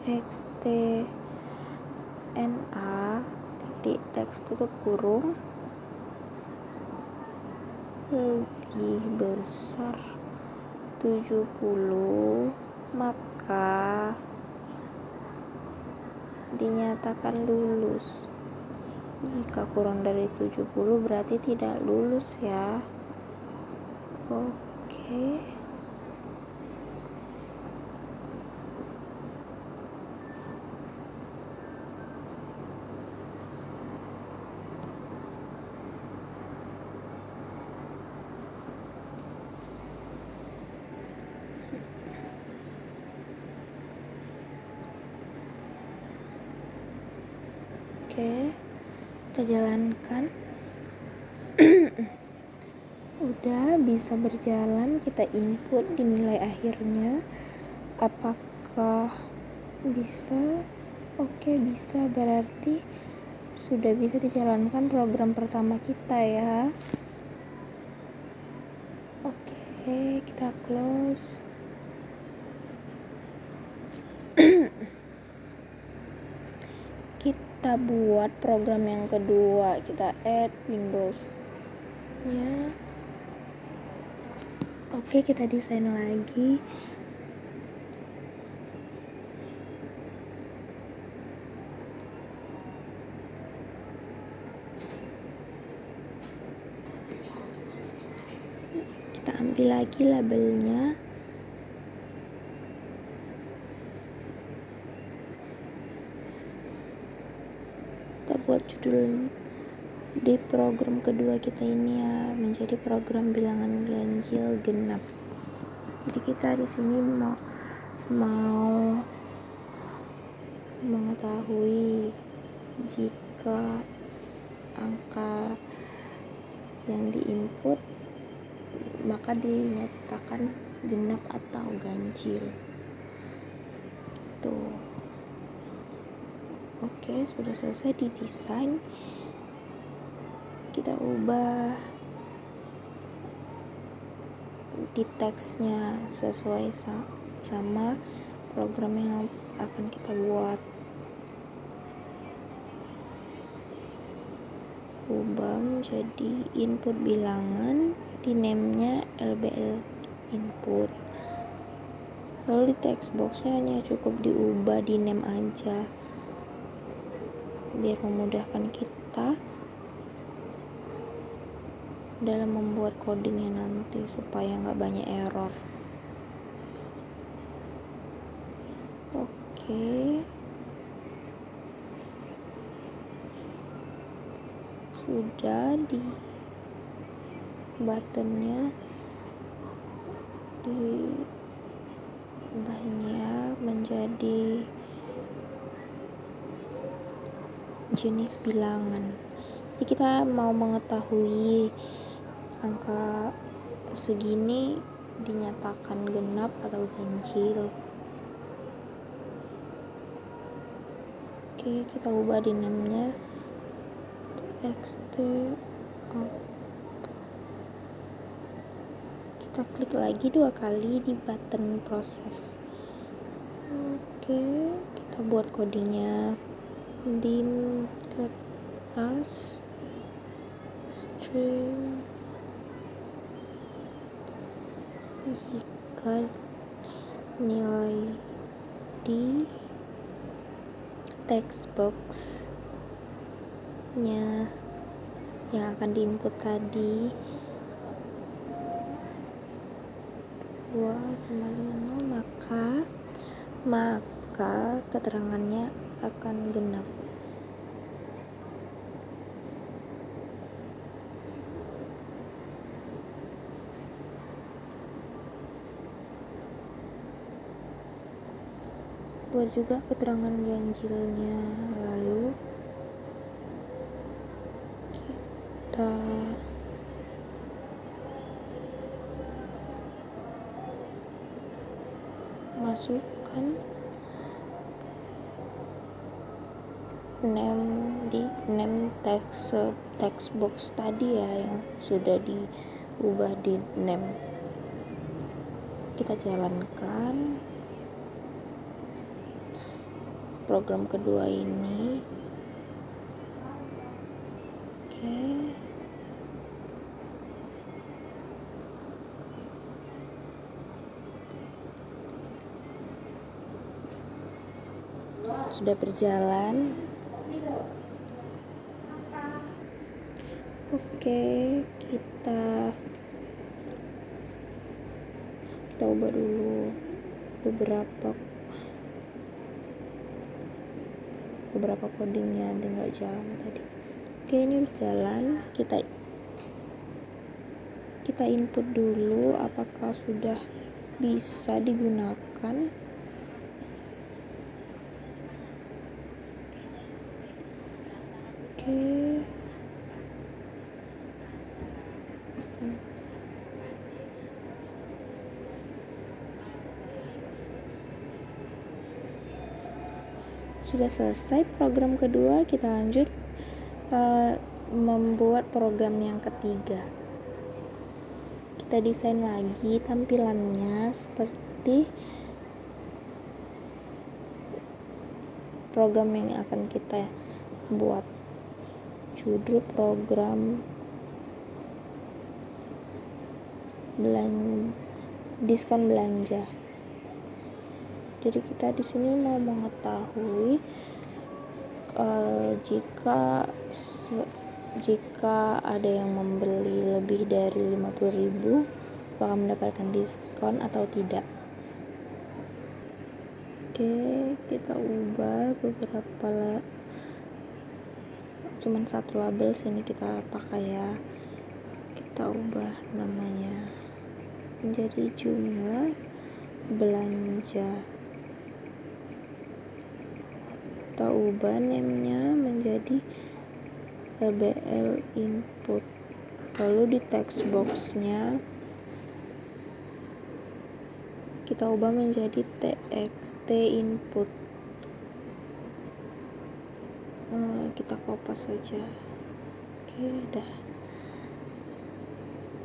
xtna titik teks tutup kurung lebih besar 70, maka dinyatakan lulus. Jika kurang dari 70 berarti tidak lulus ya. Oke. Oke, kita jalankan. Udah bisa berjalan, kita input di nilai akhirnya. Apakah bisa? Oke, bisa, berarti sudah bisa dijalankan program pertama kita ya. Oke, kita close. Kita buat program yang kedua, kita add Windows nya. Oke, kita desain lagi. Kita ambil lagi labelnya. Kita buat judul di program kedua kita ini ya, menjadi program bilangan ganjil genap. Jadi kita di sini mau mengetahui jika angka yang diinput maka dinyatakan genap atau ganjil. Tuh. Oke, sudah selesai didesain. Kita ubah di teksnya sesuai sama program yang akan kita buat. Ubah menjadi input bilangan, di name-nya LBL input. Lalu di text box-nya hanya cukup diubah di name aja, biar memudahkan kita dalam membuat codingnya nanti supaya nggak banyak error. Oke, sudah di buttonnya diubahnya menjadi jenis bilangan. Jadi kita mau mengetahui angka segini dinyatakan genap atau ganjil. Oke, kita ubah di name-nya txt. Kita klik lagi 2 kali di button proses. Oke, kita buat codingnya. Dim class string jika nilai di text box nya yang akan diinput tadi 2 sama dengan 0, maka keterangannya akan genap. Buat juga keterangan ganjilnya. Lalu kita masukkan name text box tadi ya, yang sudah diubah di name. Kita jalankan. program kedua ini. Oke. Sudah berjalan. Oke, kita ubah dulu beberapa codingnya, ada nggak jalan tadi. Oke, ini udah jalan. Kita input dulu apakah sudah bisa digunakan. Oke. Sudah selesai program kedua, kita lanjut membuat program yang ketiga. Kita desain lagi tampilannya seperti program yang akan kita buat. Judul program diskon belanja. Jadi kita di sini mau mengetahui jika ada yang membeli lebih dari 50.000 apakah mendapatkan diskon atau tidak. Oke, kita ubah cuman satu label sini kita pakai ya. Kita ubah namanya menjadi jumlah belanja. Kita ubah name-nya menjadi LBL input. Lalu di text box-nya kita ubah menjadi txt input. Kita kopas saja. Oke, udah.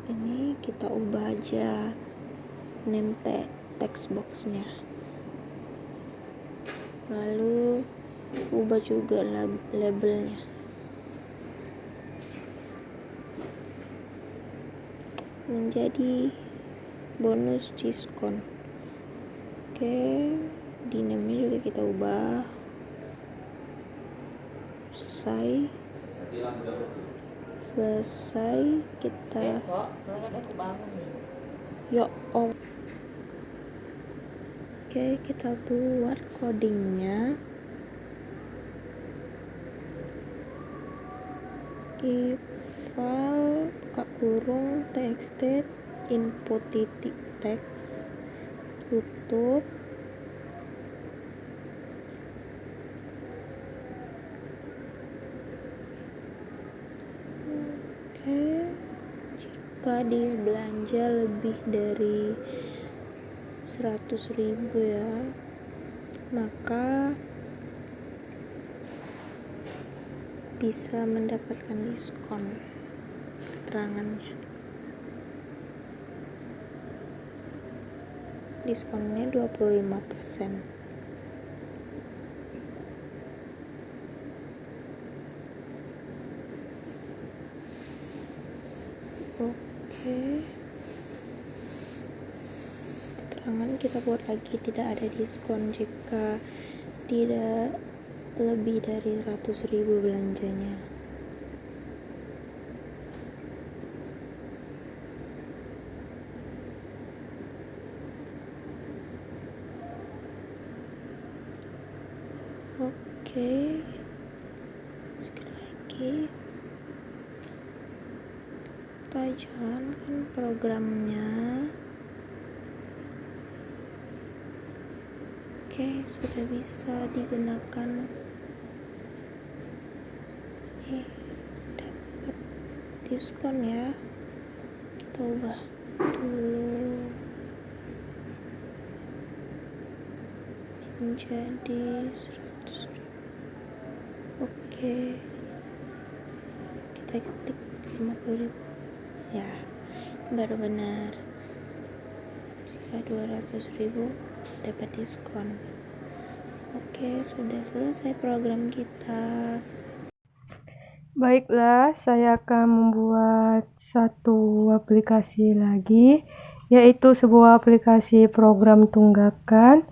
Ini kita ubah aja name text box-nya. Lalu ubah juga labelnya. Menjadi bonus diskon. Oke, di name-nya juga kita ubah. Selesai kita Oke, kita buat codingnya. Eval buka kurung txt input titik teks tutup. Oke, jika dia belanja lebih dari 100.000 ya, maka bisa mendapatkan diskon. Keterangannya, diskonnya 25%. Oke, keterangan kita buat lagi, tidak ada diskon jika tidak lebih dari 100.000 belanjanya. Oke, sekali lagi kita jalankan programnya. Oke, sudah bisa digunakan. Dapat diskon ya. Kita ubah dulu menjadi 100.000. Oke, kita ketik 50.000 ya, baru benar. Jika 200.000 dapat diskon. Oke, sudah selesai program kita. Baiklah, saya akan membuat satu aplikasi lagi, yaitu sebuah aplikasi program tunggakan.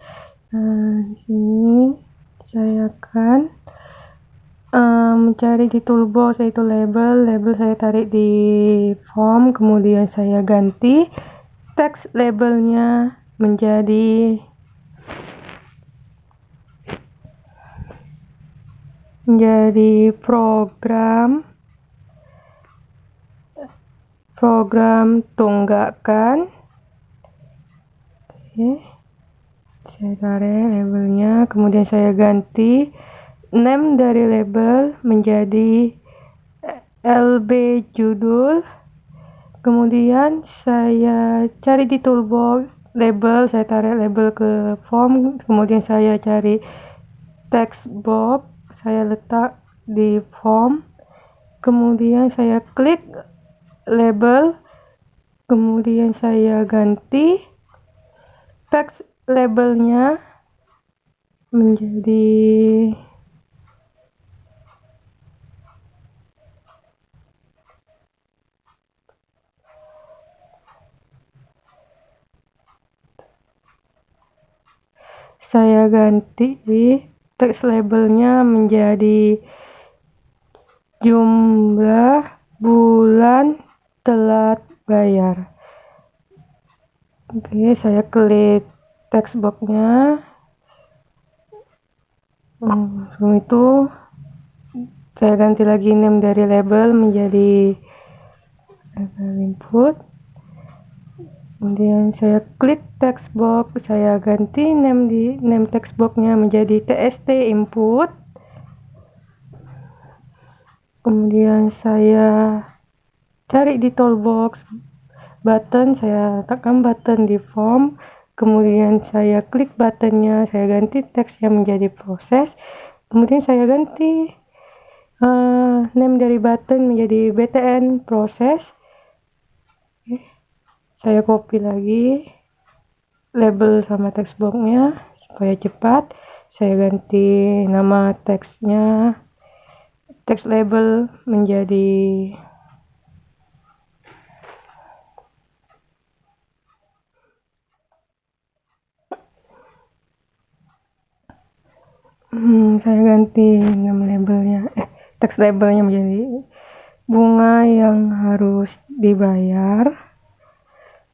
Di sini saya akan mencari di toolbox, yaitu label saya tarik di form, kemudian saya ganti teks labelnya menjadi program tunggakan. Oke, saya tarik labelnya, kemudian saya ganti name dari label menjadi LB judul. Kemudian saya cari di toolbox label, saya tarik label ke form, kemudian saya cari text box, saya letak di form, kemudian saya klik label, kemudian saya ganti teks labelnya menjadi teks labelnya menjadi jumlah bulan telat bayar. Oke, saya klik text boxnya. Sebelum itu saya ganti lagi name dari label menjadi label input. Kemudian saya klik text box, saya ganti name text boxnya menjadi tst input. Kemudian saya cari di toolbox button, saya tekan button di form, kemudian saya klik buttonnya, saya ganti teksnya menjadi proses, kemudian saya ganti name dari button menjadi btn proses. Saya copy lagi label sama text boxnya supaya cepat. Saya ganti nama teksnya, teks label menjadi saya ganti nama labelnya, teks labelnya menjadi bunga yang harus dibayar.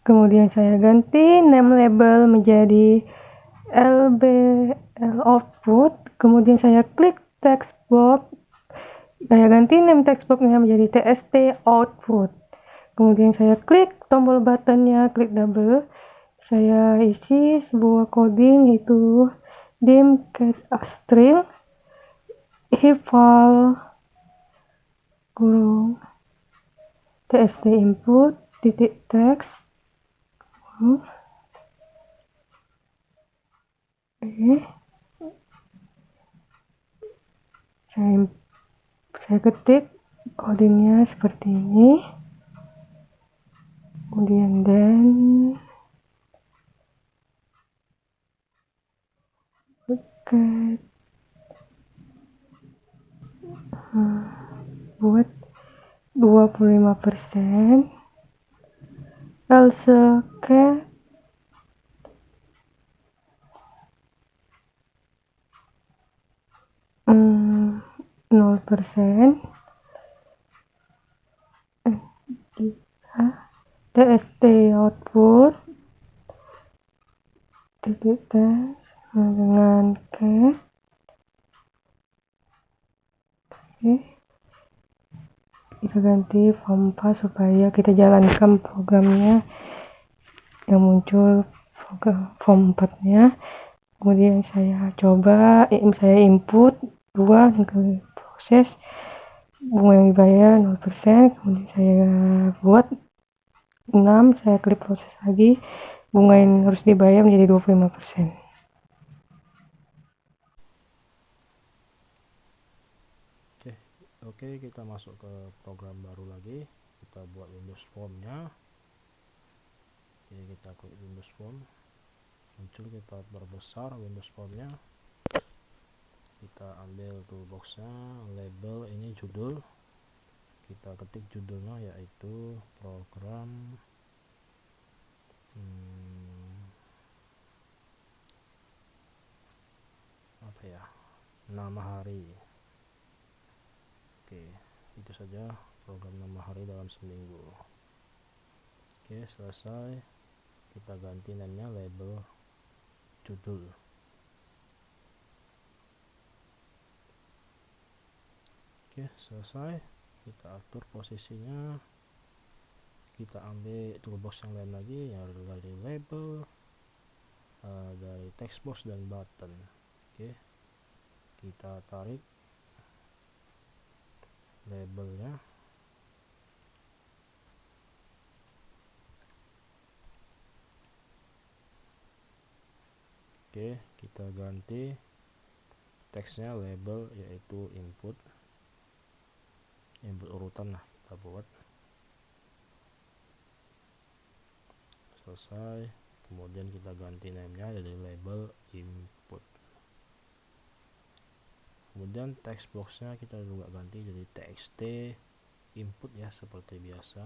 Kemudian saya ganti name label menjadi LBL output. Kemudian saya klik text box, saya ganti name text boxnya menjadi tst output. Kemudian saya klik tombol buttonnya, klik double. Saya isi sebuah coding, yaitu dim get string eval kurung tst input titik text. Saya ketik codingnya seperti ini, kemudian buat 25%, else get 0%, tst output titik tes dengan get. Kita ganti form 4 supaya kita jalankan programnya yang muncul form 4 nya. Kemudian saya coba, saya input 2 ke proses, bunga yang dibayar 0%. Kemudian saya buat 6, saya klik proses lagi, bunga yang harus dibayar menjadi 25%. Oke, kita masuk ke program baru lagi. Kita buat Windows Form-nya. Jadi kita klik Windows Form, muncul, kita perbesar Windows Form-nya. kita ambil toolboxnya, label ini judul, kita ketik judulnya yaitu program apa ya, nama hari. Oke, itu saja program nama hari dalam seminggu. Oke, selesai. Kita ganti namanya label judul. Oke, selesai. Kita atur posisinya, kita ambil toolbox yang lain lagi, yang dari label, dari text box dan button. Oke, kita tarik labelnya, oke, kita ganti teksnya label yaitu input urutan lah kita buat. Selesai, kemudian kita ganti namenya dari label input. Kemudian text boxnya kita juga ganti jadi txt input ya, seperti biasa.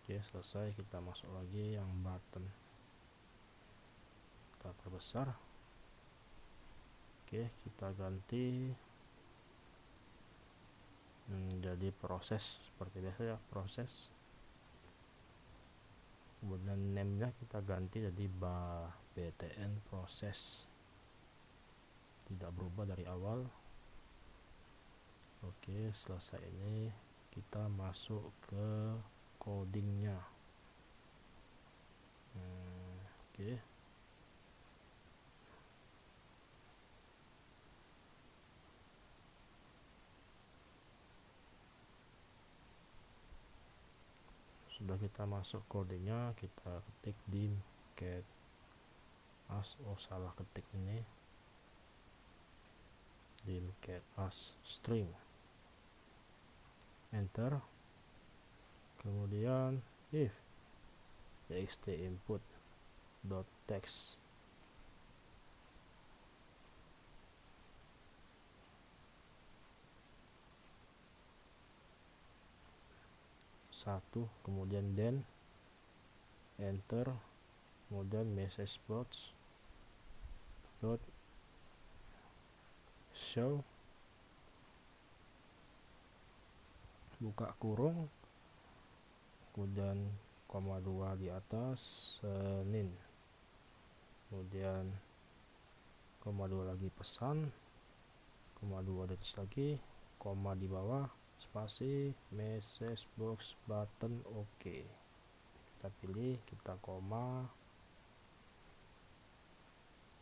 Oke, selesai. Kita masuk lagi yang button, kita perbesar. Oke, kita ganti menjadi proses seperti biasa ya, proses. Kemudian name-nya kita ganti jadi btn proses, tidak berubah dari awal. Oke, selesai. Ini kita masuk ke codingnya. Oke, sudah kita masuk codingnya, kita ketik di get as, salah ketik ini, di get as string, enter. Kemudian if txt input dot text satu, kemudian then enter, kemudian message box dot show buka kurung, kemudian koma 2 di atas Senin, kemudian koma 2 lagi pesan, koma 2 di atas lagi, koma di bawah, spasi, message box button. Oke, kita pilih, kita koma,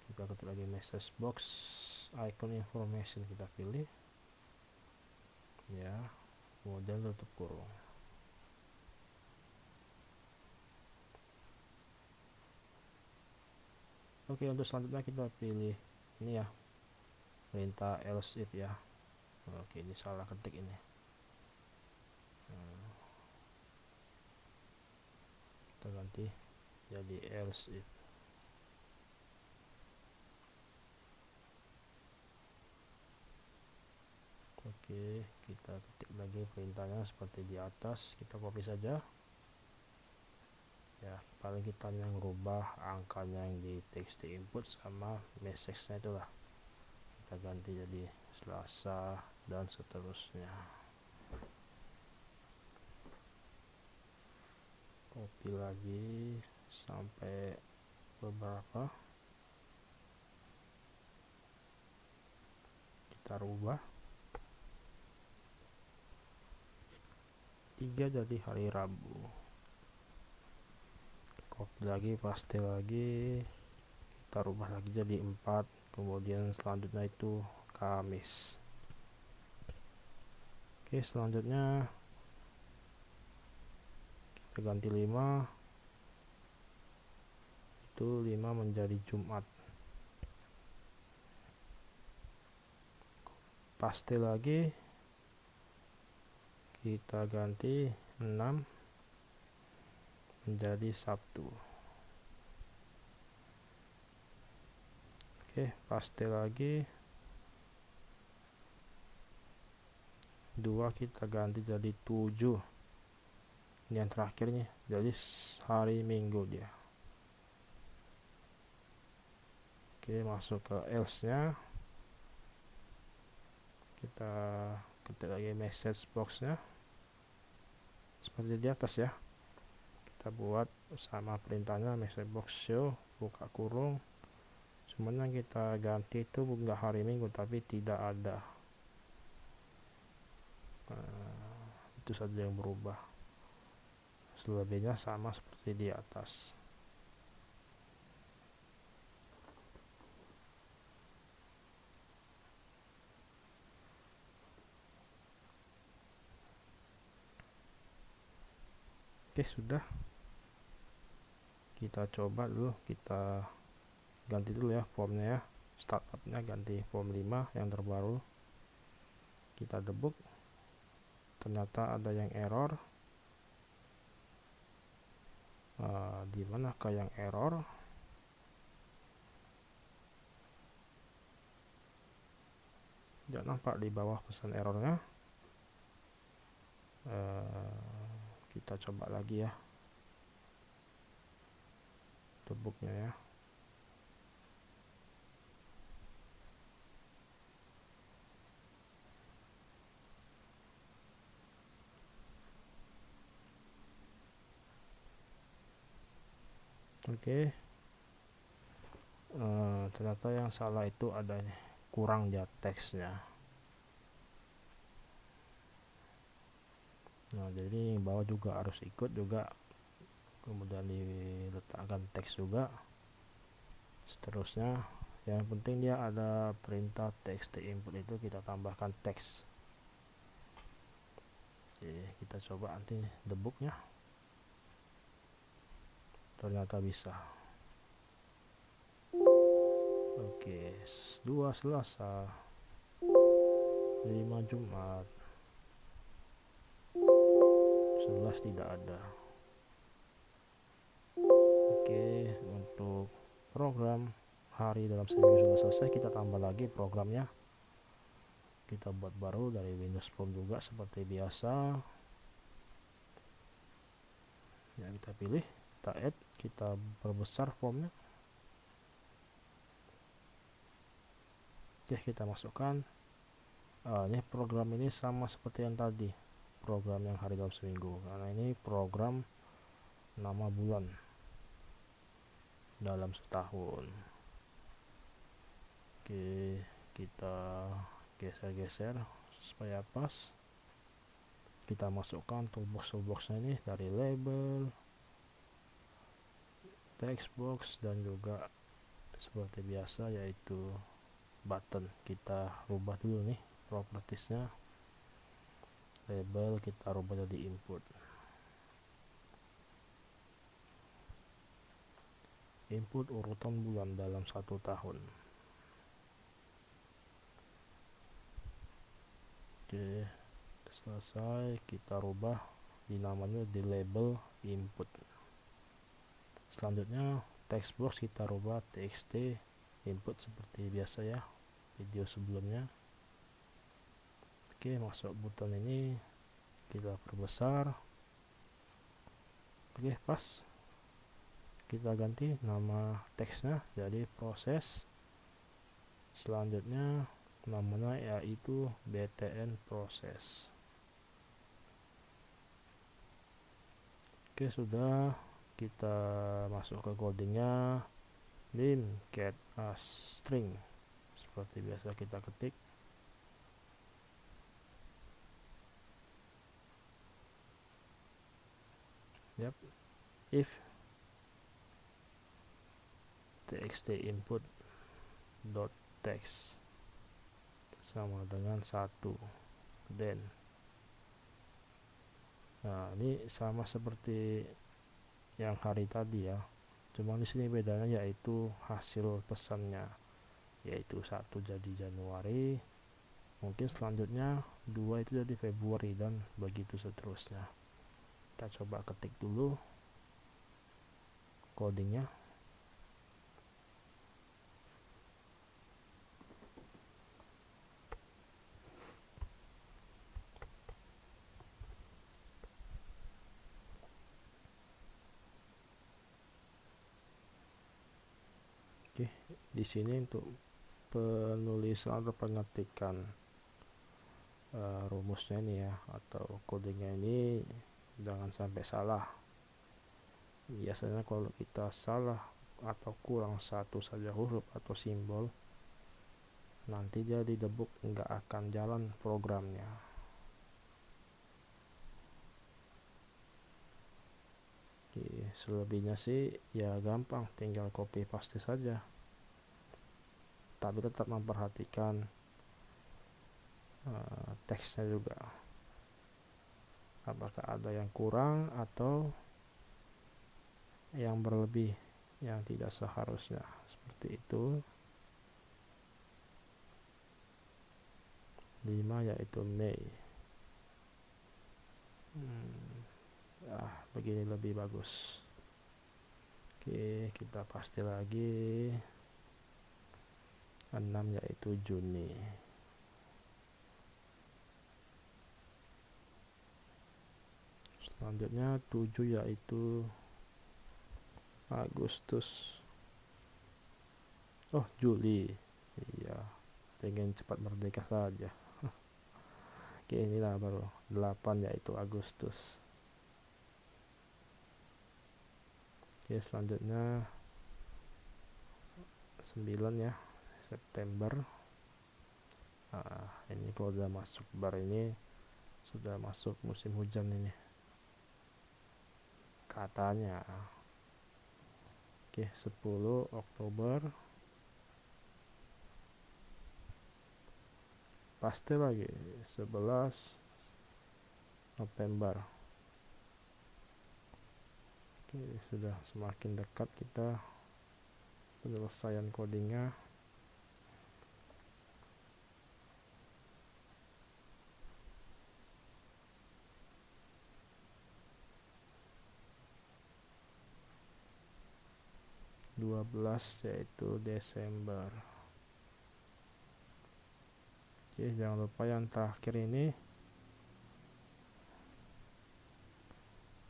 kita ketik lagi message box icon information, kita pilih ya, kemudian tutup kurung. Oke, untuk selanjutnya kita pilih ini ya, perintah else if ya. Oke, ini salah ketik ini. Kita ganti jadi else if. Oke, kita ketik lagi perintahnya seperti di atas, kita copy saja ya, paling kita yang rubah angkanya yang di text input sama message nya itulah, kita ganti jadi Selasa dan seterusnya. Copy lagi sampai beberapa, kita rubah 3 jadi hari Rabu, copy lagi, paste lagi, kita rubah lagi jadi 4, kemudian selanjutnya itu Kamis. Oke, selanjutnya kita ganti 5, itu 5 menjadi Jumat, paste lagi, kita ganti 6 menjadi Sabtu. Oke, Oke, paste lagi 2 kita ganti jadi 7. Ini yang terakhir nih, jadi hari Minggu dia. Oke, masuk ke else nya, kita ketik lagi message box nya seperti di atas ya. Kita buat sama perintahnya message box show buka kurung, cuman yang kita ganti itu bukan hari Minggu tapi tidak ada. Itu saja yang berubah, selebihnya sama seperti di atas. Oke, sudah. Kita coba dulu, kita ganti dulu ya formnya ya. Startupnya ganti form 5 yang terbaru. Kita debug, ternyata ada yang error. Di manakah yang error? Tidak nampak di bawah pesan errornya. Kita coba lagi ya debugnya ya. Oke. Ternyata yang salah itu ada kurang ya teksnya. Nah, jadi bawah juga harus ikut juga, kemudian diletakkan teks juga. Seterusnya, yang penting dia ada perintah txt input, itu kita tambahkan teks. Oke, kita coba nanti debugnya. Ternyata bisa. Oke, 2 Selasa, 5 Jumat, 11 tidak ada. Oke, untuk program hari dalam seminggu sudah selesai. Kita tambah lagi programnya, kita buat baru dari Windows Form juga seperti biasa ya. Kita pilih, kita add, kita perbesar formnya. Oke, kita masukkan. Ini program ini sama seperti yang tadi, program yang hari dalam seminggu, karena ini program nama bulan dalam setahun. Oke, kita geser-geser supaya pas. Kita masukkan toolbox-toolboxnya ini dari label, text box, dan juga seperti biasa yaitu button. Kita rubah dulu nih propertiesnya. Label kita rubah jadi input. Input urutan bulan dalam 1 tahun. Oke, selesai. Kita rubah di namanya di label input. Selanjutnya text box kita rubah txt input seperti biasa ya, video sebelumnya. Oke, masuk button ini, kita perbesar. Oke, pas. Kita ganti nama teksnya jadi proses. Selanjutnya namanya yaitu btn proses. Oke, sudah. Kita masuk ke codingnya. Lim get a string seperti biasa kita ketik. If txt input dot text sama dengan 1, then. Nah, ini sama seperti yang hari tadi ya, cuma di sini bedanya yaitu hasil pesannya, yaitu 1 jadi Januari, mungkin selanjutnya 2 itu jadi Februari, dan begitu seterusnya. Kita coba ketik dulu codingnya. Oke, di sini untuk penulisan atau pengetikan rumusnya ini ya, atau kodenya ini jangan sampai salah. Biasanya kalau kita salah atau kurang satu saja huruf atau simbol, nanti dia di debug nggak akan jalan programnya. Oke, selebihnya sih ya gampang, tinggal copy paste saja, tapi tetap memperhatikan teksnya juga, apakah ada yang kurang atau yang berlebih yang tidak seharusnya, seperti itu. 5 yaitu Mei. Begini lebih bagus. Oke, kita paste lagi. 6 yaitu Juni. Selanjutnya 7 yaitu Agustus. Oh, Juli. Iya, pengen cepat merdeka saja. Oke, inilah baru 8 yaitu Agustus. Oke, selanjutnya 9 ya, September. Ini kalau udah masuk bar ini sudah masuk musim hujan ini katanya. Oke, 10 Oktober. Paste lagi 11 November. Oke, sudah semakin dekat kita penyelesaian codingnya. Yaitu Desember. Oke, jangan lupa yang terakhir ini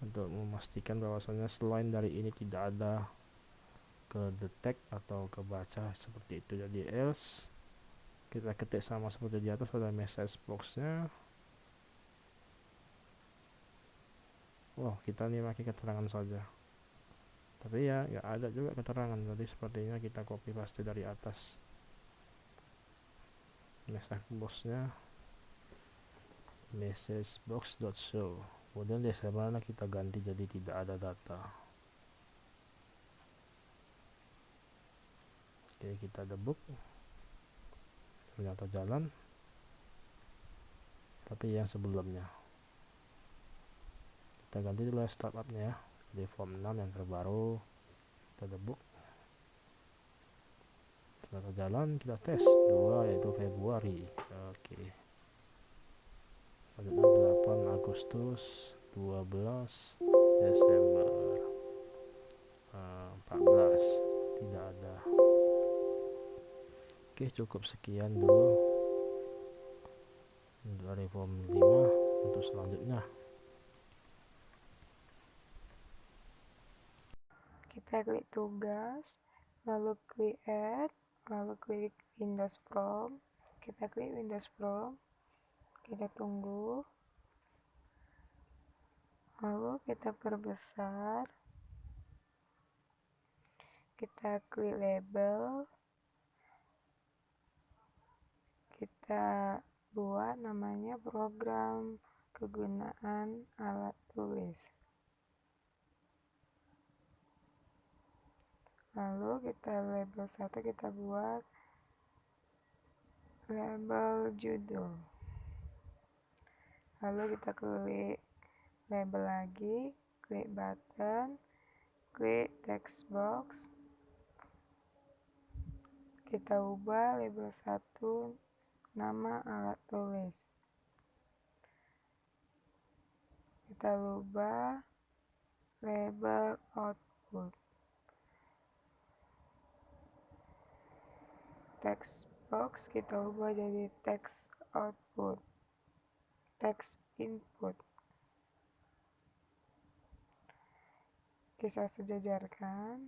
untuk memastikan bahwasanya selain dari ini tidak ada ke detect atau kebaca seperti itu. Jadi else kita ketik sama seperti di atas, ada message boxnya. Kita nih pakai keterangan saja, tapi ya nggak ada juga keterangan, jadi sepertinya kita copy paste dari atas message boxnya, message box.show, kemudian di mana kita ganti jadi tidak ada data. Oke, kita debug, ternyata jalan, tapi yang sebelumnya kita ganti dulu startupnya ya, di form 6 yang terbaru. Kita debug, ternyata jalan. Kita tes 2 yaitu Februari. Oke, selanjutnya 8 Agustus, 12 Desember, 14 tidak ada. Oke, cukup sekian dulu dari form 5. Untuk selanjutnya Kita klik tugas, lalu klik add, lalu klik Windows From. Kita klik Windows From, kita tunggu, lalu kita perbesar, kita klik label, kita buat namanya program kegunaan alat tulis. Lalu kita label 1, kita buat label judul. Lalu kita klik label lagi, klik button, klik text box. Kita ubah label 1 nama alat tulis. Kita ubah label output. Text box kita ubah jadi text output, text input. Kita sejajarkan.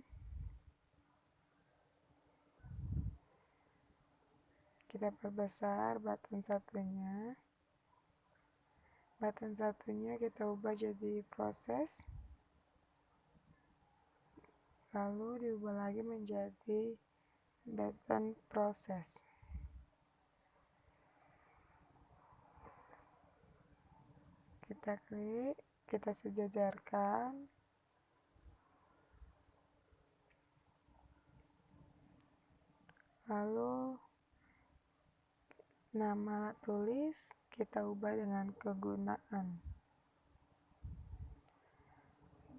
kita perbesar button satunya kita ubah jadi proses, lalu diubah lagi menjadi button proses. Kita klik, kita sejajarkan, lalu nama alat tulis kita ubah dengan kegunaan.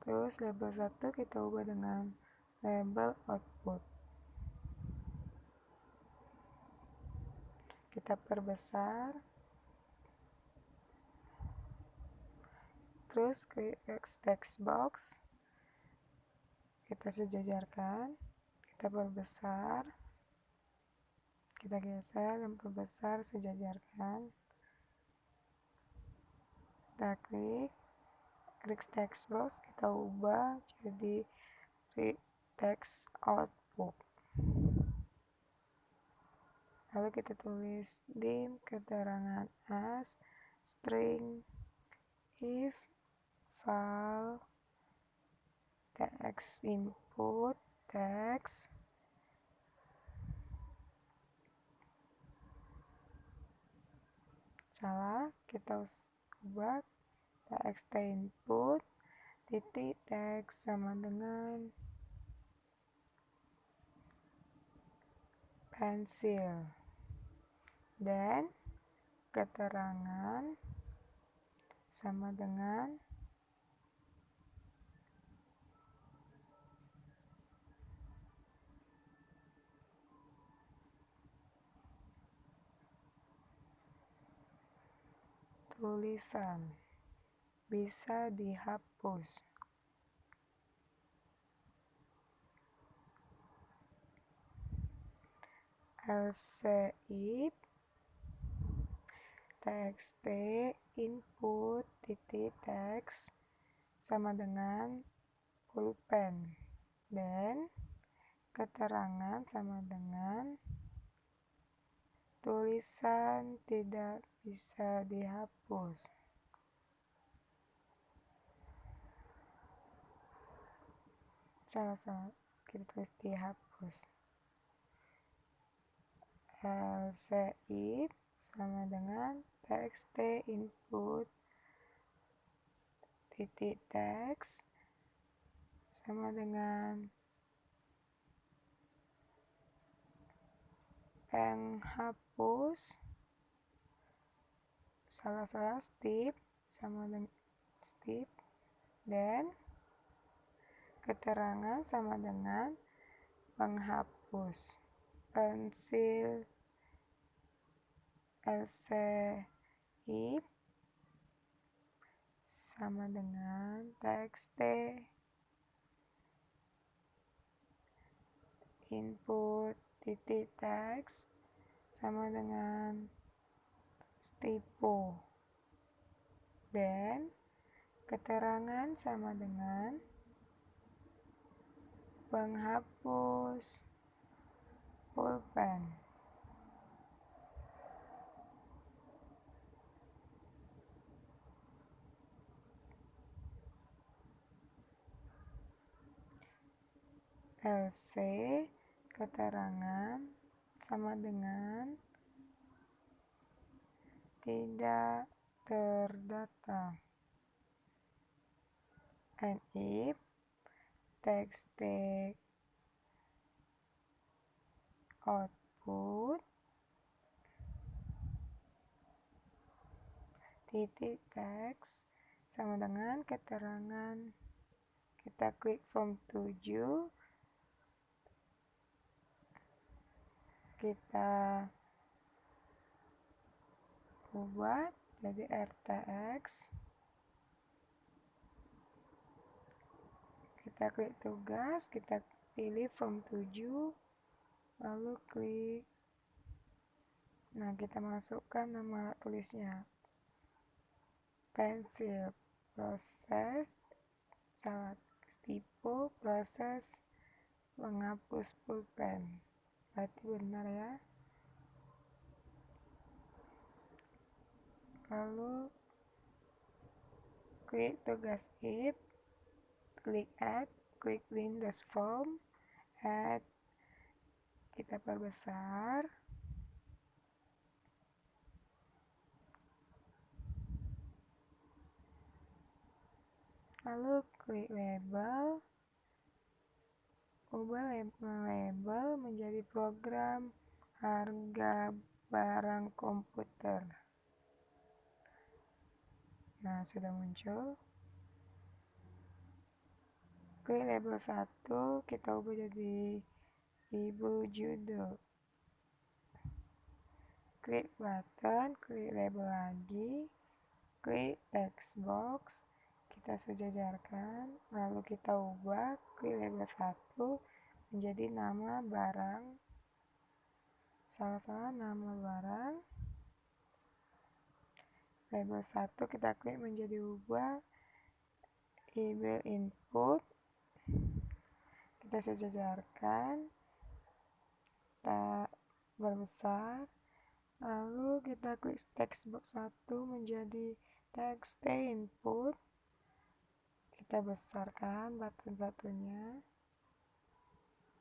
Terus label 1 kita ubah dengan label output. Kita perbesar. Terus klik text box. Kita sejajarkan, kita perbesar. Kita geser dan perbesar, sejajarkan. Kita klik text box, kita ubah jadi text output. Lalu kita tulis dim keterangan as string if file text input text salah, kita ubah txt input titik text sama dengan pensil, dan keterangan sama dengan tulisan, bisa dihapus. Else if txt input titik text sama dengan pulpen, dan keterangan sama dengan tulisan tidak bisa dihapus. Salah, kita tulis dihapus. Else if sama dengan txt input titik text sama dengan penghapus, salah step sama dengan step, dan keterangan sama dengan penghapus. Pensil. Else if sama dengan txt input titik text sama dengan stipo, dan keterangan sama dengan penghapus pulpen. Else keterangan sama dengan tidak terdata. And if txt output titik text sama dengan keterangan, kita klik from 7, kita ubah jadi rtx, kita klik tugas, kita pilih from 7, lalu klik, nah kita masukkan nama tulisnya pensil, proses salah stipo, proses menghapus pulpen, berarti benar ya. lalu klik tugas if, klik add, klik Windows Form, add, kita perbesar, lalu klik label, ubah label menjadi program harga barang komputer. Nah, sudah muncul. Klik label 1, kita ubah jadi ibu judul. Klik button, klik label lagi, klik text box, kita sejajarkan, lalu kita ubah, klik label 1 menjadi nama barang, salah-salah nama barang. Label 1 kita klik menjadi ubah, email input, kita sejajarkan, kita berbesar, lalu kita klik text box 1 menjadi text input, kita besarkan button satunya,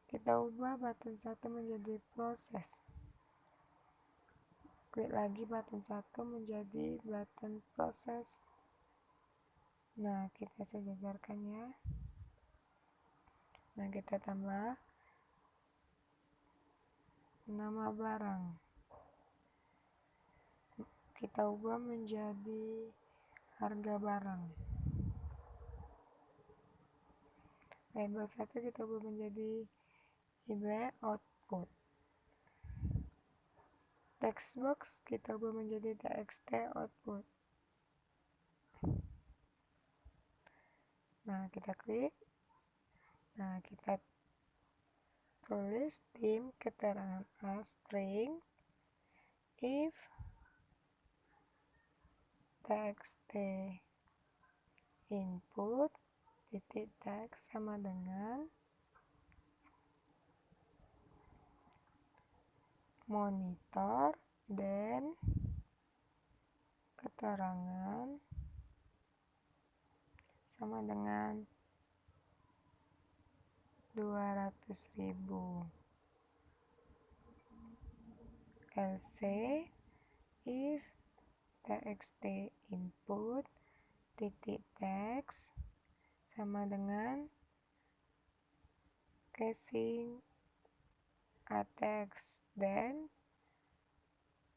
kita ubah button 1 menjadi proses, klik lagi button 1 menjadi button proses. Nah, kita sejajarkan ya. Nah, kita tambah nama barang, kita ubah menjadi harga barang. Label 1 kita ubah menjadi IB output. Text box kita ubah menjadi txt output. Nah, kita klik. Nah, kita tulis tim keterangan A string if txt input titik text sama dengan monitor dan keterangan sama dengan 200.000. else if txt input titik text sama dengan casing a text dan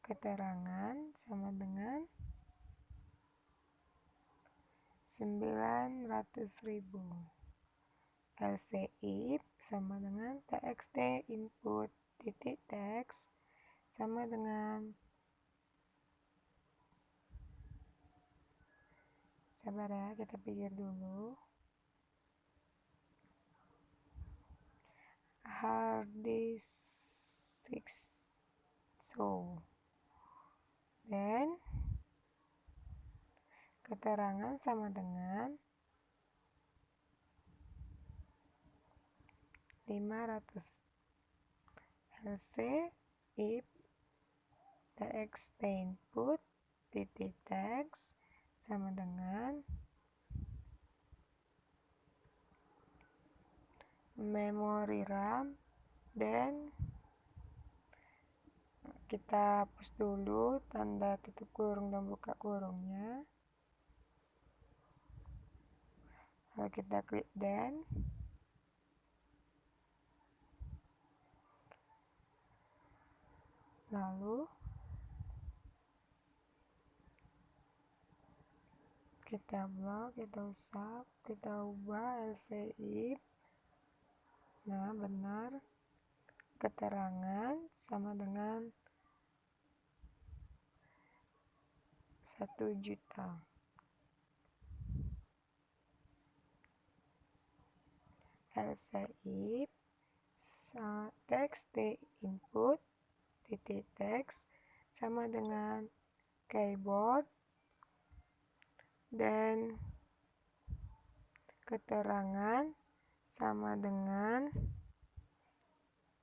keterangan sama dengan 900.000. else if sama dengan txt input titik text sama dengan, sabar ya, kita pikir dulu, hard disk 6 so, dan keterangan sama dengan 500. else if txt input titik text sama dengan memori RAM dan kita hapus dulu tanda tutup kurung dan buka kurungnya, lalu kita klik dan, lalu kita blok, kita usap, kita ubah else if, nah benar, keterangan sama dengan 1 juta. else if txt input titik text sama dengan keyboard dan keterangan sama dengan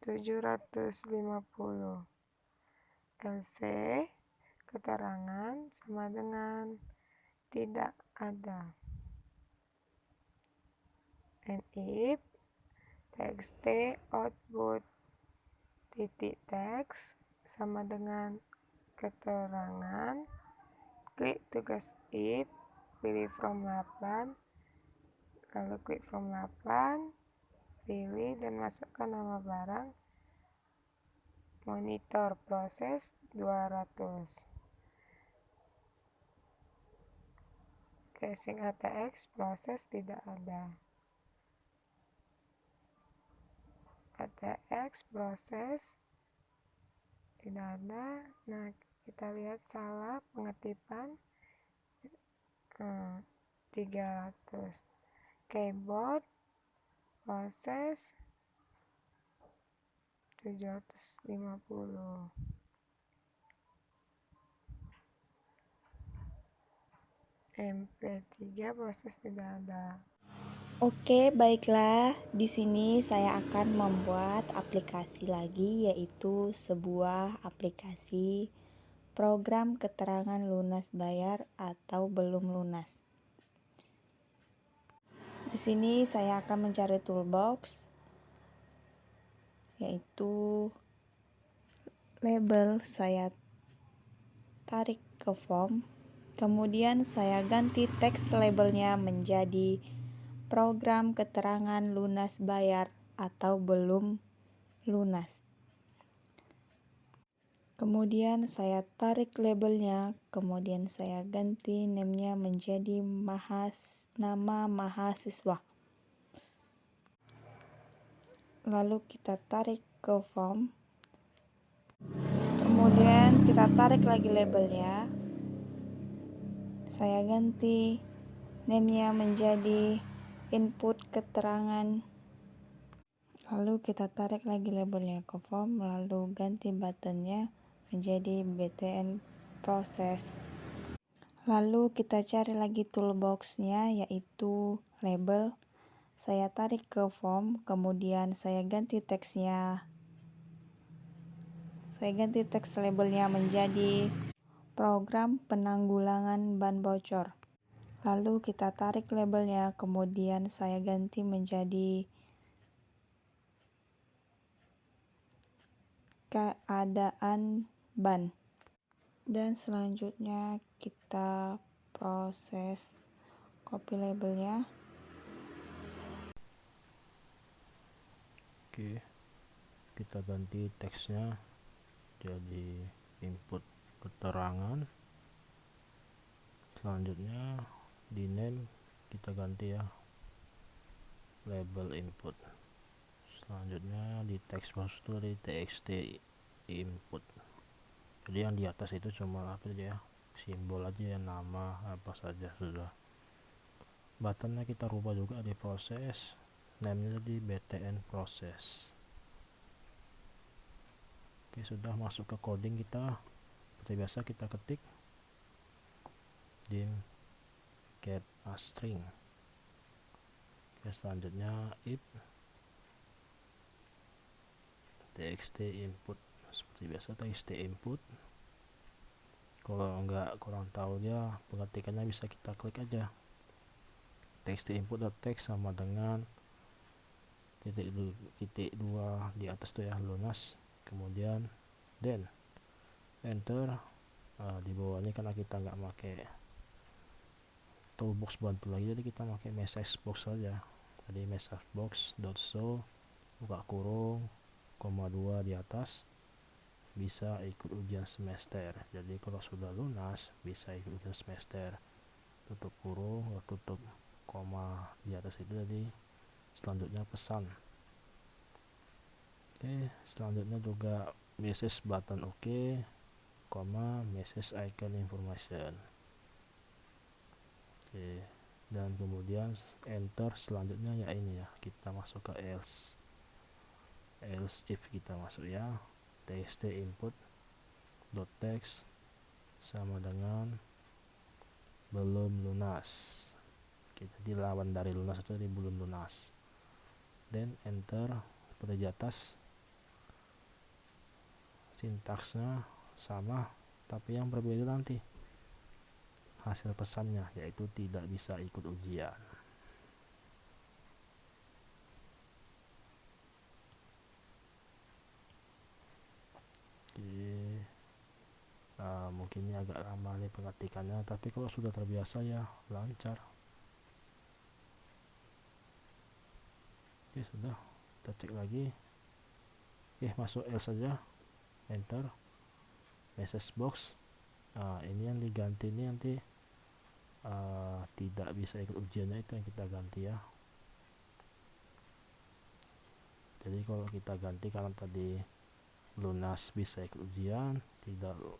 750. else keterangan sama dengan tidak ada. And if txt output titik teks sama dengan keterangan, klik tugas if, pilih from 8, lalu klik from 8, pilih dan masukkan nama barang, monitor proses 200. Casing ATX proses tidak ada. ATX proses tidak ada. Nah, kita lihat salah pengetipan 300. Keyboard proses 750. MP3 proses tidak ada. Oke, baiklah. Di sini saya akan membuat aplikasi lagi, yaitu sebuah aplikasi program keterangan lunas bayar atau belum lunas. Di sini saya akan mencari toolbox, yaitu label. Saya tarik ke form, kemudian saya ganti teks labelnya menjadi program keterangan lunas bayar atau belum lunas. Kemudian saya tarik labelnya, kemudian saya ganti name-nya menjadi nama mahasiswa. Lalu kita tarik ke form, kemudian kita tarik lagi labelnya. Saya ganti name-nya menjadi input keterangan. Lalu kita tarik lagi labelnya ke form, lalu ganti buttonnya menjadi BTN proses. Lalu kita cari lagi toolbox-nya, yaitu label. Saya tarik ke form, kemudian saya ganti teksnya. Saya ganti teks labelnya menjadi program penanggulangan ban bocor. Lalu kita tarik labelnya, kemudian saya ganti menjadi keadaan ban. Dan selanjutnya kita proses copy labelnya. Oke, kita ganti teksnya jadi input keterangan. Selanjutnya di name kita ganti ya, label input. Selanjutnya di text box itu di txt input. Jadi yang di atas itu cuma apa aja ya, simbol aja ya, nama apa saja sudah. Buttonnya kita rubah juga di proses, namenya di BTN proses. Oke, sudah masuk ke coding kita. Seperti biasa kita ketik dim get a string. Oke, selanjutnya if txt input. Seperti biasa txt input. Kalau enggak kurang tahu dia pengetikannya, bisa kita klik aja txt input text sama dengan titik dua di atas tuh ya, lunas, kemudian then enter. Di bawahnya karena kita nggak pakai toolbox bantu lagi, jadi kita pakai message box saja. Jadi message box dot show buka kurung koma 2 di atas, bisa ikut ujian semester. Jadi kalau sudah lunas bisa ikut ujian semester, tutup kurung, tutup koma di atas itu. Jadi selanjutnya pesan. Oke, selanjutnya juga message button oke, koma message icon information. Oke, dan kemudian enter. Selanjutnya ya ini ya, kita masuk ke else if kita masuk ya, txt input dot text sama dengan belum lunas. Jadi lawan dari lunas itu di belum lunas, then enter. Seperti di atas, sintaksnya sama, tapi yang berbeda nanti hasil pesannya, yaitu tidak bisa ikut ujian. Oke. Mungkin ini agak lama nih pengetikannya, tapi kalau sudah terbiasa ya lancar. Oke, sudah, kita cek lagi. Masuk L saja, enter, message box. Ini yang diganti ini nanti tidak bisa ikut ujiannya, itu yang kita ganti ya. Jadi kalau kita ganti, karena tadi lunas bisa ikut ujian,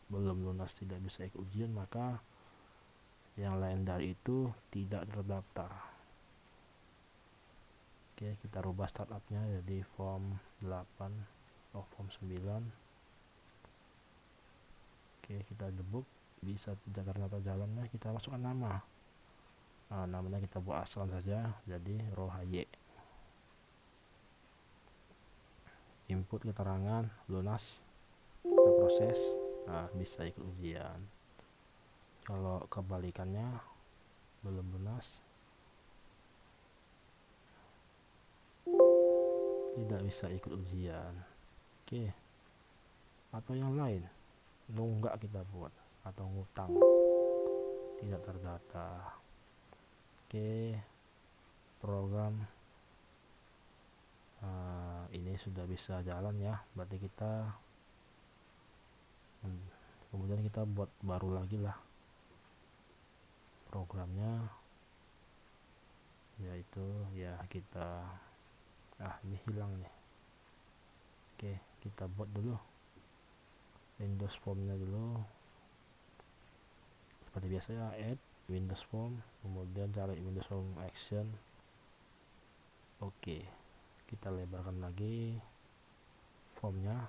belum lunas tidak bisa ikut ujian, maka yang lain dari itu tidak terdaftar. Oke, kita rubah startupnya jadi form 8 atau form 9. Oke, kita debug, bisa tidak ternyata jalannya. Kita masukkan nama. Namanya kita buat asal saja, jadi Rohaye. Input keterangan lunas, kita proses, bisa ikut ujian. Kalau kebalikannya belum lunas, tidak bisa ikut ujian. Oke, atau yang lain, nunggak kita buat, atau ngutang, tidak terdata. Oke, program ini sudah bisa jalan ya, berarti kita kemudian kita buat baru lagi lah programnya, yaitu ya kita ini hilang nih. Oke, kita buat dulu Windows Form-nya dulu seperti biasa ya, add Windows Form, kemudian cari Windows Form Action. Oke, kita lebarkan lagi formnya.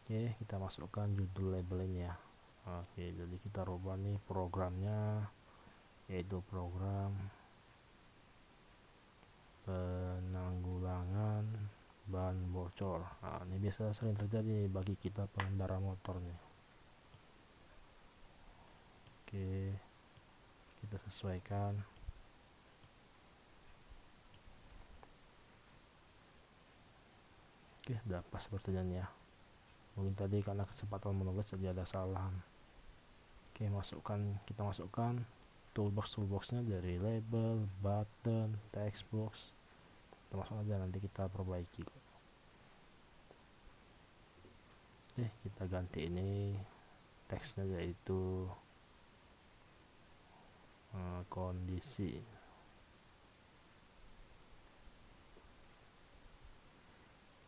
Oke, kita masukkan judul labelnya. Oke, jadi kita rubah nih programnya, yaitu program penanggulangan ban bocor. Ini biasa sering terjadi bagi kita pengendara motor nih. Oke, kita sesuaikan. Oke, udah pas sepertinya ya. Mungkin tadi karena kesempatan menulis jadi ada salah. Oke, kita masukkan toolboxnya dari label, button, text box. Kita masuk aja, nanti kita perbaiki. Oke, kita ganti ini teksnya, yaitu kondisi.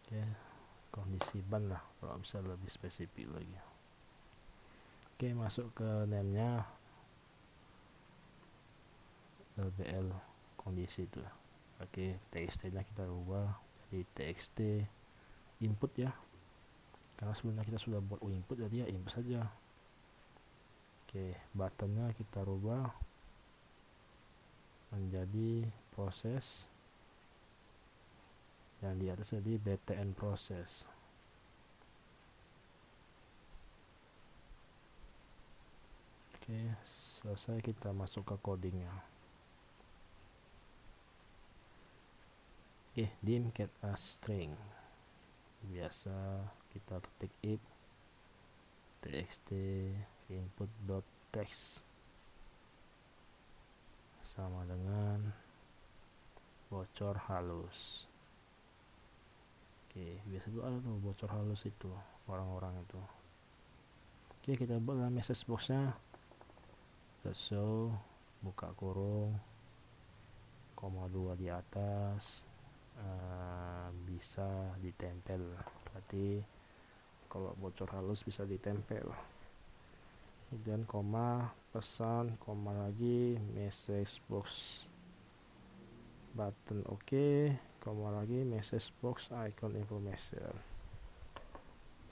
Oke, kondisi ban lah kalau bisa lebih spesifik lagi. Oke, masuk ke name-nya LBL kondisi itu. Oke, txt-nya kita ubah jadi txt input ya, karena sebenarnya kita sudah buat input, jadi ya input saja. Oke, buttonnya kita rubah menjadi proses, yang di atas jadi btn proses. Oke, selesai, kita masuk ke codingnya. Oke, dim get a string, biasa kita ketik if txt input.text sama dengan bocor halus. Oke, biasa tuh ada tuh bocor halus itu orang-orang itu. Oke, kita buat dalam message boxnya show buka kurung, koma 2 di atas, bisa ditempel. Berarti kalau bocor halus bisa ditempel. Kemudian koma, pesan, koma lagi, message box button oke, koma lagi, message box icon information.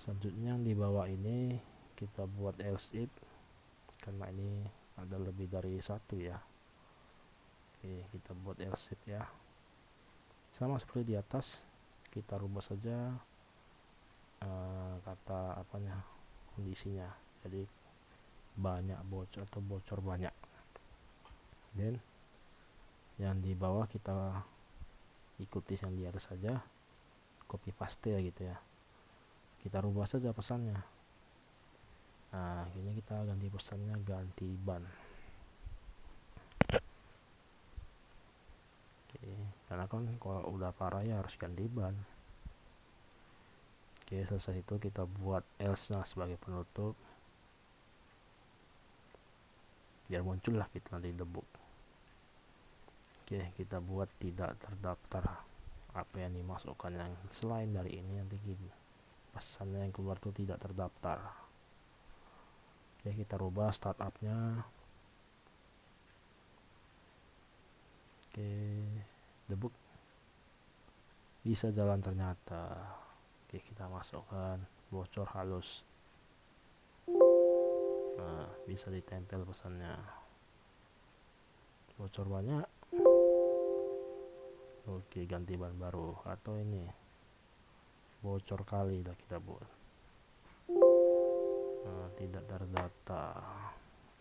Selanjutnya yang di bawah ini kita buat else if, karena ini ada lebih dari satu ya. Oke, kita buat else if ya, sama seperti di atas, kita rubah saja kata apanya, kondisinya, jadi banyak bocor atau bocor banyak. Dan yang di bawah kita ikuti yang di atas saja, copy paste ya gitu ya, kita rubah saja pesannya. Nah ini kita ganti pesannya, ganti ban. Oke, karena kan kalau udah parah ya harus ganti ban. Oke, selesai itu kita buat else nya sebagai penutup biar muncul lah gitu nanti debug. Oke, kita buat tidak terdaftar, apa yang dimasukkan yang selain dari ini nanti pesannya yang keluar tuh tidak terdaftar. Oke, kita rubah startupnya. Oke, debug bisa jalan ternyata. Oke, kita masukkan bocor halus. Nah, bisa ditempel pesannya. Bocor banyak. Oke, ganti ban baru, atau ini bocor kali dah kita buat. Nah, tidak terdata.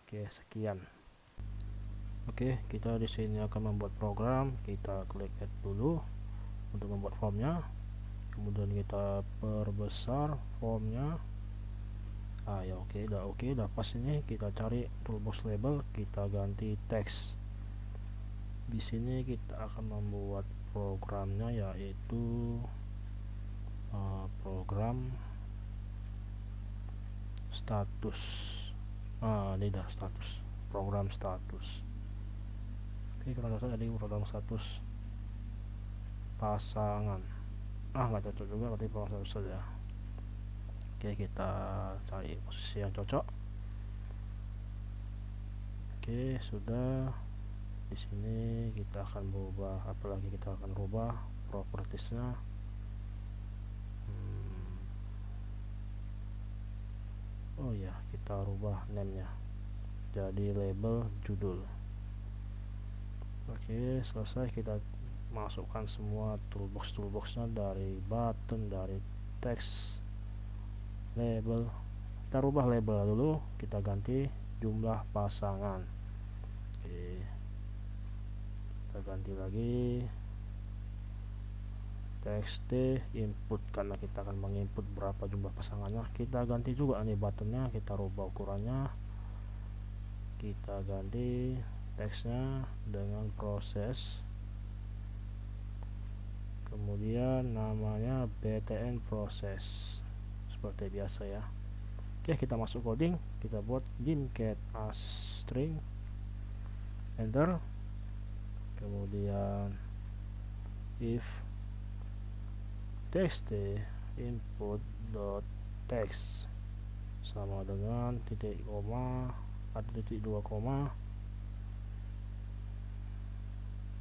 Oke, sekian. Oke, kita di sini akan membuat program. Kita klik add dulu untuk membuat formnya, kemudian kita perbesar formnya. Ya oke, udah pas. Ini kita cari toolbox label, kita ganti teks. Di sini kita akan membuat programnya, yaitu program status. Ini dah status, program status. Oke, kalau tadi program status pasangan, nggak cocok juga, berarti program status saja. Oke, kita cari posisi yang cocok. Oke, sudah. Di sini kita akan berubah, apalagi kita akan rubah propertiesnya. Oh ya, kita rubah name-nya jadi label judul. Oke, selesai. Kita masukkan semua toolboxnya, dari button, dari teks, label. Kita rubah label dulu, kita ganti jumlah pasangan. Oke, kita ganti lagi txt input, karena kita akan menginput berapa jumlah pasangannya. Kita ganti juga nih buttonnya, kita rubah ukurannya, kita ganti teksnya dengan proses, kemudian namanya btn proses seperti biasa ya. Oke, kita masuk coding, kita buat dimcat as string, enter, kemudian if txt input dot text sama dengan titik koma atau titik 2 koma,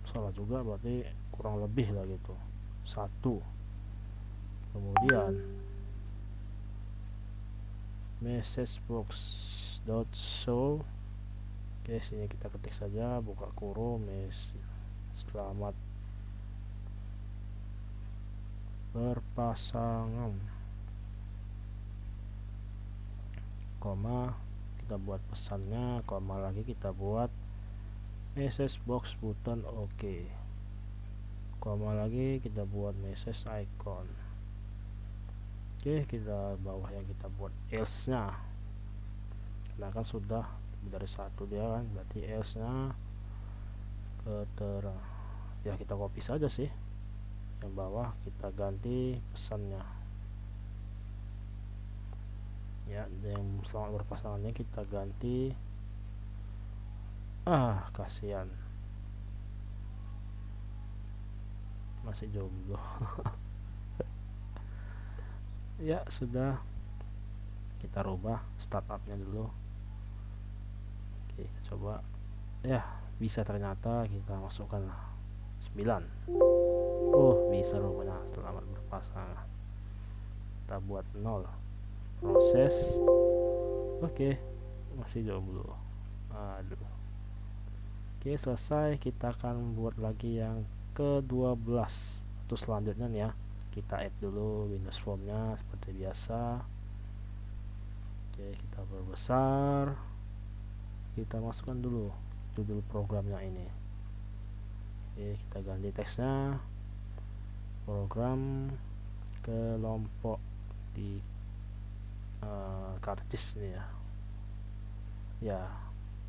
salah juga berarti kurang lebih lah gitu, 1. Kemudian message box dot show. Oke, sini kita ketik saja, buka kurung, selamat berpasangan, koma, kita buat pesannya, koma lagi kita buat message box button oke, koma lagi kita buat message icon. Oke, kita bawah yang kita buat else nya, nah kan sudah dari 1 dia kan, berarti else nya ya kita copy saja sih, yang bawah kita ganti pesannya ya, yang selamat berpasangannya kita ganti kasihan masih jomblo. Ya sudah, kita rubah startupnya dulu. Oke, coba ya, bisa ternyata. Kita masukkan 9. Bisa rupanya, selamat berpasangan. Kita buat 0 proses. Oke, masih jomblo. Aduh. Oke, selesai. Kita akan buat lagi yang ke-12 untuk selanjutnya nih ya. Kita add dulu Windows Formnya seperti biasa. Oke, kita perbesar, kita masukkan dulu judul programnya ini. Oke, kita ganti teksnya program kelompok di karcis nih ya,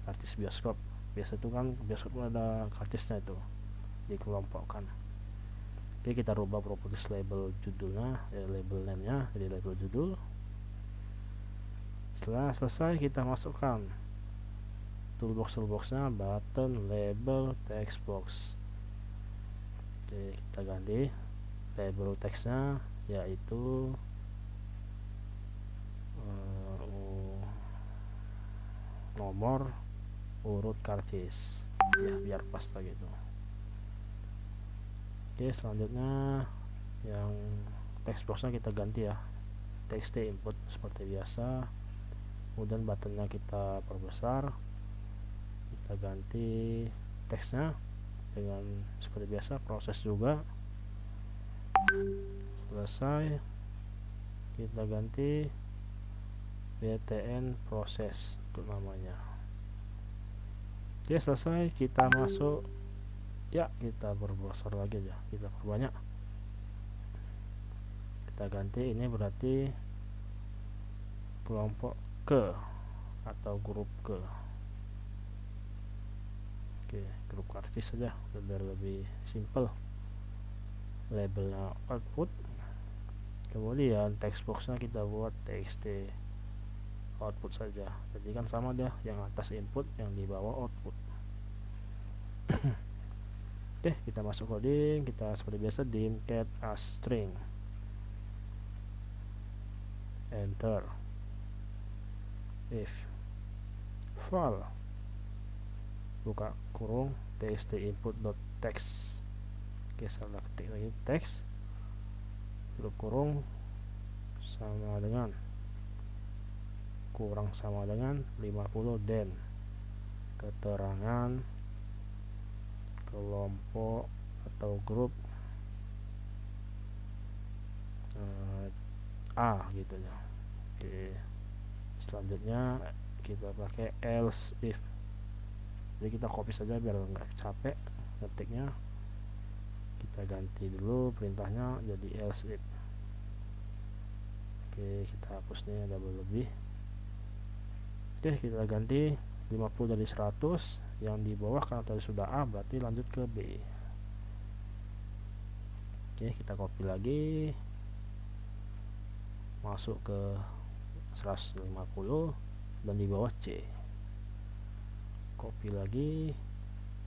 karcis bioskop. Biasa itu kan bioskop ada karcisnya itu dikelompokkan. Oke, kita rubah properties label judulnya, label name-nya jadi label judul. Setelah selesai, kita masukkan toolbox-nya, button, label, text box. Oke, kita ganti label teksnya yaitu nomor urut karcis ya, biar pas gitu. Oke, selanjutnya yang text boxnya kita ganti ya, text input seperti biasa. Kemudian buttonnya kita perbesar, kita ganti teksnya dengan seperti biasa, proses juga. Selesai, kita ganti btn proses untuk namanya. Oke, selesai, kita masuk ya, kita perbesar lagi aja, kita perbanyak, kita ganti ini berarti kelompok ke atau grup ke. Oke, grup karcis saja biar lebih simple. Labelnya output, kemudian text boxnya kita buat txt output saja, jadi kan sama dia, yang atas input, yang di bawah output. Oke, kita masuk coding, kita seperti biasa dim cat as string, enter. If file buka kurung txt input.text. Oke, salah ketik lagi, teks tutup kurung sama dengan kurang sama dengan 50 dan keterangan kelompok atau grup A gitu ya. Oke, selanjutnya kita pakai else if, jadi kita copy saja biar nggak capek ngetiknya. Kita ganti dulu perintahnya jadi else if. Oke, kita hapus nih double lebih. Oke, kita ganti 50 dari 100, yang di bawah karena tadi sudah A berarti lanjut ke B. Oke, kita copy lagi, masuk ke 150 dan di bawah C, copy lagi,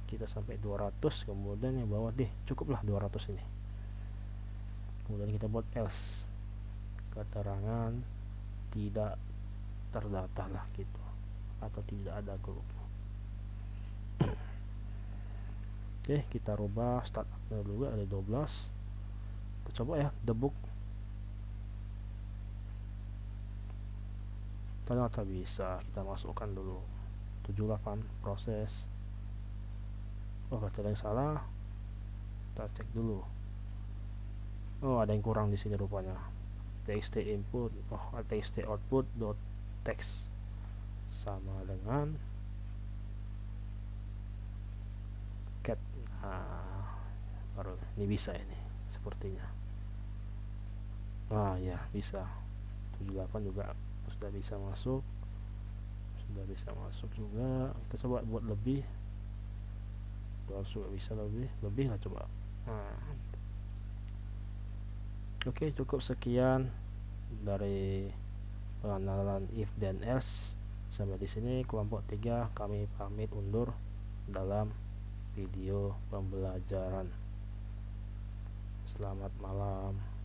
kita sampai 200, kemudian yang bawah deh cukuplah 200 ini. Kemudian kita buat else, keterangan tidak terdata lah gitu, atau tidak ada grup. Oke, kita rubah startupnya dulu, ada 12. Kita coba ya, debug. Ternyata bisa, kita masukkan dulu 78 proses. Oh, berarti ada yang salah, kita cek dulu. Oh, ada yang kurang di sini rupanya, txt input, txt output dot text sama dengan cat. Baru ini bisa, ini sepertinya. Ya bisa, 78 juga sudah bisa masuk, juga. Kita coba buat lebih, juga bisa lebih lah, coba. Oke, cukup sekian dari pengenalan if dan else. Sampai di sini kelompok 3 kami pamit undur dalam video pembelajaran. Selamat malam.